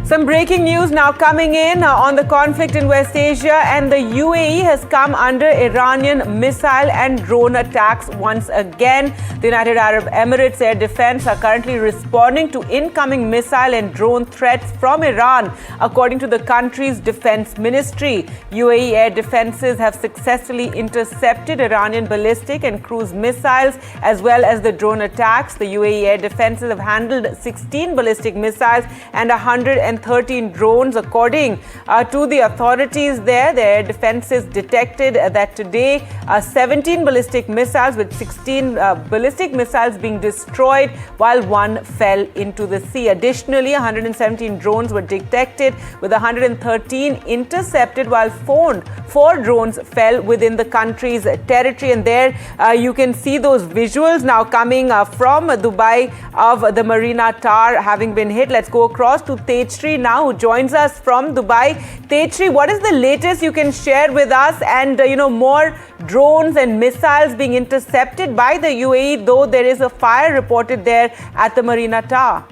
Some breaking news now coming in on the conflict in West Asia, and the UAE has come under Iranian missile and drone attacks once again. The United Arab Emirates Air Defense are currently responding to incoming missile and drone threats from Iran, according to the country's defense ministry. UAE air defenses have successfully intercepted Iranian ballistic and cruise missiles as well as the drone attacks. The UAE air defenses have handled 16 ballistic missiles and 113 drones. According to the authorities there, the air defenses detected that today 17 ballistic missiles with 16 ballistic missiles being destroyed while one fell into the sea. Additionally, 117 drones were detected with 113 intercepted while four drones fell within the country's territory. And there you can see those visuals now coming from Dubai of the Marina Tower having been hit. Let's go across to Tejshri now, who joins us from Dubai. Tejshri, what is the latest you can share with us? And more drones and missiles being intercepted by the UAE, though there is a fire reported there at the Marina Tower.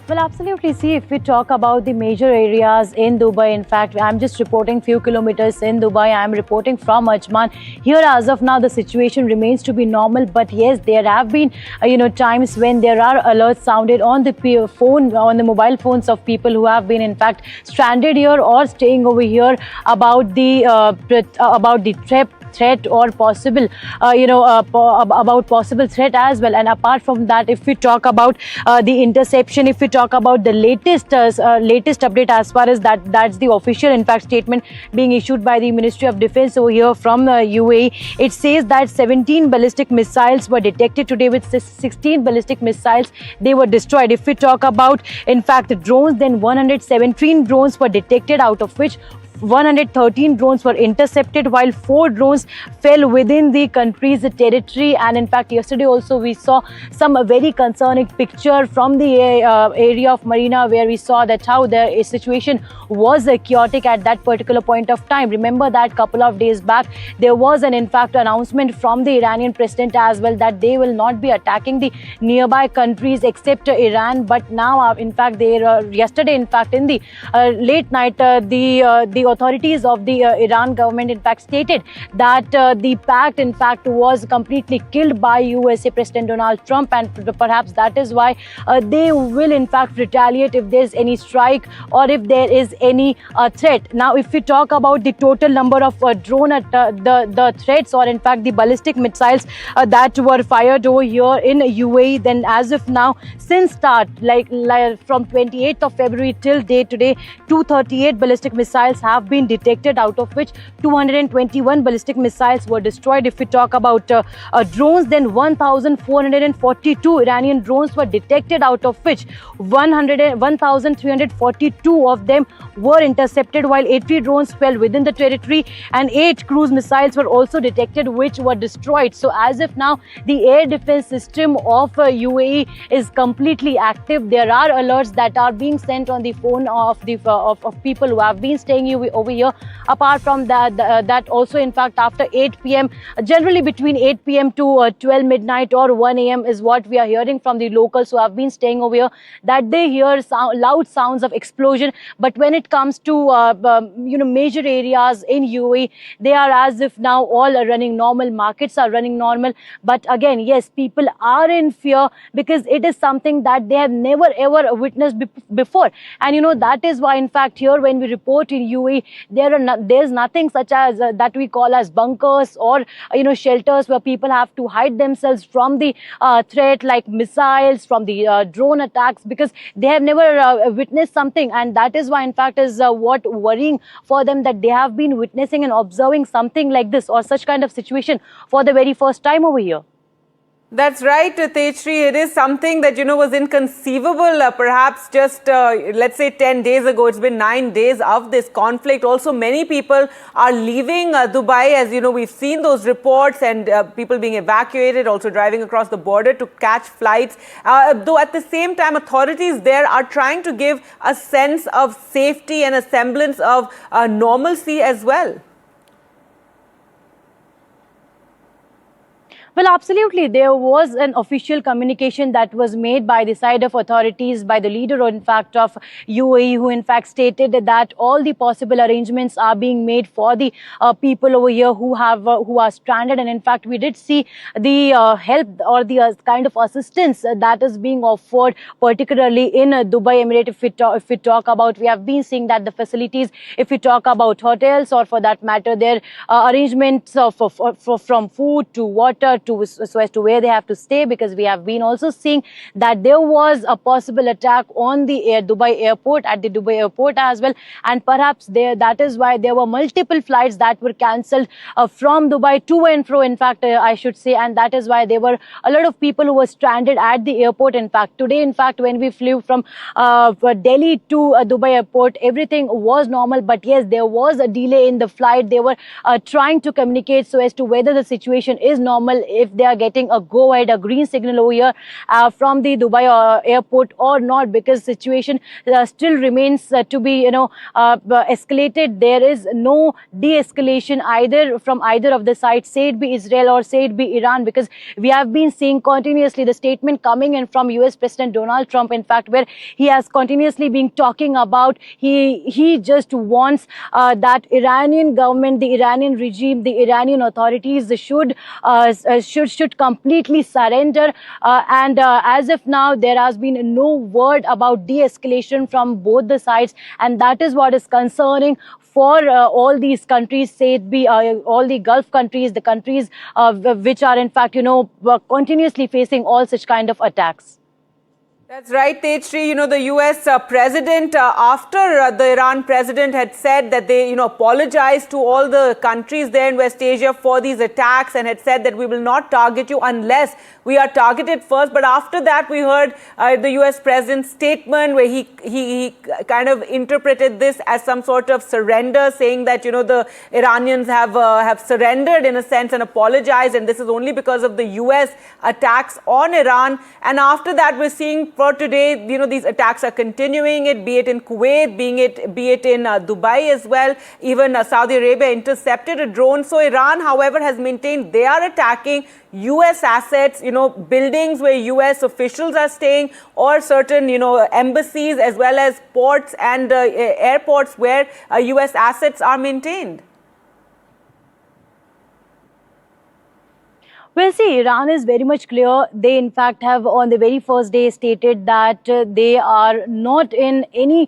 Well, absolutely. See, if we talk about the major areas in Dubai, in fact, I'm just reporting few kilometers in Dubai. I'm reporting from Ajman. Here, as of now, the situation remains to be normal. But yes, there have been, times when there are alerts sounded on the phone, on the mobile phones of people who have been, in fact, stranded here or staying over here about the threat or possible, about possible threat as well. And apart from that, if we talk about the interception, if we talk about the latest update as far as that's the official, in fact, statement being issued by the Ministry of Defense over here from UAE. It says that 17 ballistic missiles were detected today, with 16 ballistic missiles they were destroyed. If we talk about, in fact, the drones, then 117 drones were detected, out of which 113 drones were intercepted while 4 drones fell within the country's territory. And in fact, yesterday also we saw some very concerning picture from the area of Marina, where we saw that how the situation was chaotic at that particular point of time. Remember that couple of days back there was an, in fact, announcement from the Iranian president as well that they will not be attacking the nearby countries except Iran. But now in fact yesterday, in fact, in the late night, the authorities of the Iran government, in fact, stated that the pact, in fact, was completely killed by USA President Donald Trump, and perhaps that is why they will, in fact, retaliate if there is any strike or if there is any threat. Now, if we talk about the total number of drone the threats, or in fact the ballistic missiles that were fired over here in UAE, then as of now, since start, like from 28th of February till date today, 238 ballistic missiles have been detected, out of which 221 ballistic missiles were destroyed. If we talk about drones, then 1,442 Iranian drones were detected, out of which 1,342 of them were intercepted, while 80 drones fell within the territory, and 8 cruise missiles were also detected, which were destroyed. So as of now, the air defense system of UAE is completely active. There are alerts that are being sent on the phone of people who have been staying over here. Apart from that also, in fact, after 8 p.m, generally between 8 p.m. to 12 midnight or 1 a.m. is what we are hearing from the locals who have been staying over here, that they hear loud sounds of explosion. But when it comes to major areas in UAE, they are as if now all are running normal, markets are running normal. But again, yes, people are in fear because it is something that they have never ever witnessed before. And that is why, in fact, here when we report in UAE, there's nothing such as that we call as bunkers or shelters where people have to hide themselves from the threat like missiles, from the drone attacks, because they have never witnessed something. And that is why, in fact, is what worrying for them, that they have been witnessing and observing something like this or such kind of situation for the very first time over here. That's right, Tejshri. It is something that, was inconceivable, perhaps just, let's say 10 days ago. It's been 9 days of this conflict. Also, many people are leaving Dubai. As you know, we've seen those reports, and people being evacuated, also driving across the border to catch flights. Though at the same time, authorities there are trying to give a sense of safety and a semblance of normalcy as well. Well, absolutely. There was an official communication that was made by the side of authorities, by the leader, in fact, of UAE, who in fact stated that all the possible arrangements are being made for the people over here who are stranded. And in fact, we did see the help or the kind of assistance that is being offered, particularly in Dubai Emirate. If we talk about, we have been seeing that the facilities, if we talk about hotels or for that matter, their arrangements from food to water to so as to where they have to stay, because we have been also seeing that there was a possible attack on the Dubai airport, at the Dubai airport as well, and perhaps that is why there were multiple flights that were cancelled from Dubai to and fro, in fact, I should say, and that is why there were a lot of people who were stranded at the airport. In fact, today, in fact, when we flew from Delhi to Dubai airport, everything was normal, but yes, there was a delay in the flight. They were trying to communicate so as to whether the situation is normal, if they are getting a go ahead, a green signal over here from the Dubai airport or not, because situation still remains to be escalated. There is no de-escalation either from either of the sides, say it be Israel or say it be Iran, because we have been seeing continuously the statement coming in from US President Donald Trump, in fact, where he has continuously been talking about he just wants that Iranian government, the Iranian regime, the Iranian authorities should completely surrender, and as of now there has been no word about de-escalation from both the sides, and that is what is concerning for all these countries, say it be all the Gulf countries, the countries which are in fact continuously facing all such kind of attacks. That's right, Tejasri. The US president, after the Iran president had said that they, apologized to all the countries there in West Asia for these attacks and had said that we will not target you unless we are targeted first. But after that, we heard the US president's statement where he kind of interpreted this as some sort of surrender, saying that, the Iranians have surrendered in a sense and apologized, and this is only because of the US attacks on Iran. And after that, we're seeing for today, these attacks are continuing, be it in Kuwait, be it in Dubai as well. Even Saudi Arabia intercepted a drone. So Iran, however, has maintained they are attacking US assets, buildings where US officials are staying, or certain, embassies as well as ports and airports where US assets are maintained. Well, see, Iran is very much clear. They, in fact, have on the very first day stated that they are not in any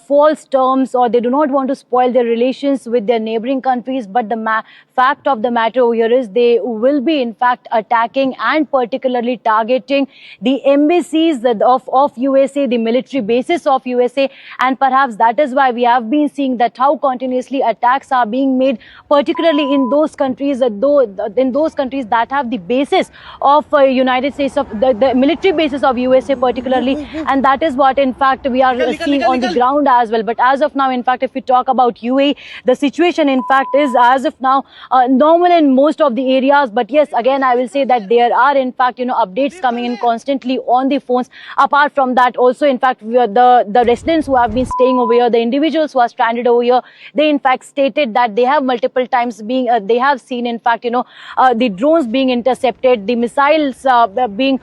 false terms, or they do not want to spoil their relations with their neighboring countries. But the fact of the matter over here is they will be, in fact, attacking and particularly targeting the embassies of USA, the military bases of USA. And perhaps that is why we have been seeing that how continuously attacks are being made, particularly in those countries, that have the basis of United States, of the military basis of USA particularly, and that is what in fact we are seeing on the ground as well. But as of now, in fact, if we talk about UAE, the situation in fact is as of now normal in most of the areas. But yes, again I will say that there are in fact updates coming in constantly on the phones. Apart from that, also in fact the residents who have been staying over here, the individuals who are stranded over here, they in fact stated that they have multiple times they have seen in fact the drones being intercepted, the missiles being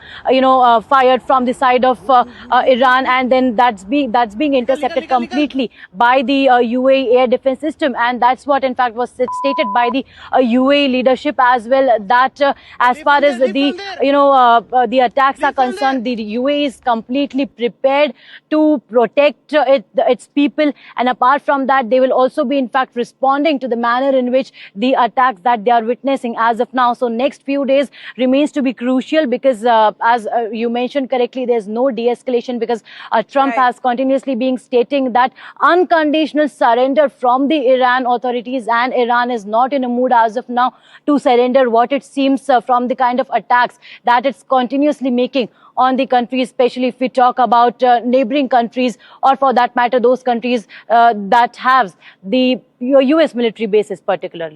fired from the side of Iran, and then that's being intercepted completely by the UAE air defense system. And that's what in fact was stated by the UAE leadership as well, that as far as the attacks are concerned, the UAE is completely prepared to protect its people, and apart from that, they will also be in fact responding to the manner in which the attacks that they are witnessing as of now. So next few days remains to be crucial, because as you mentioned correctly, there's no de-escalation, because Trump has continuously been stating that unconditional surrender from the Iran authorities, and Iran is not in a mood as of now to surrender, what it seems from the kind of attacks that it's continuously making on the country, especially if we talk about neighboring countries, or for that matter those countries that have the US military bases particularly.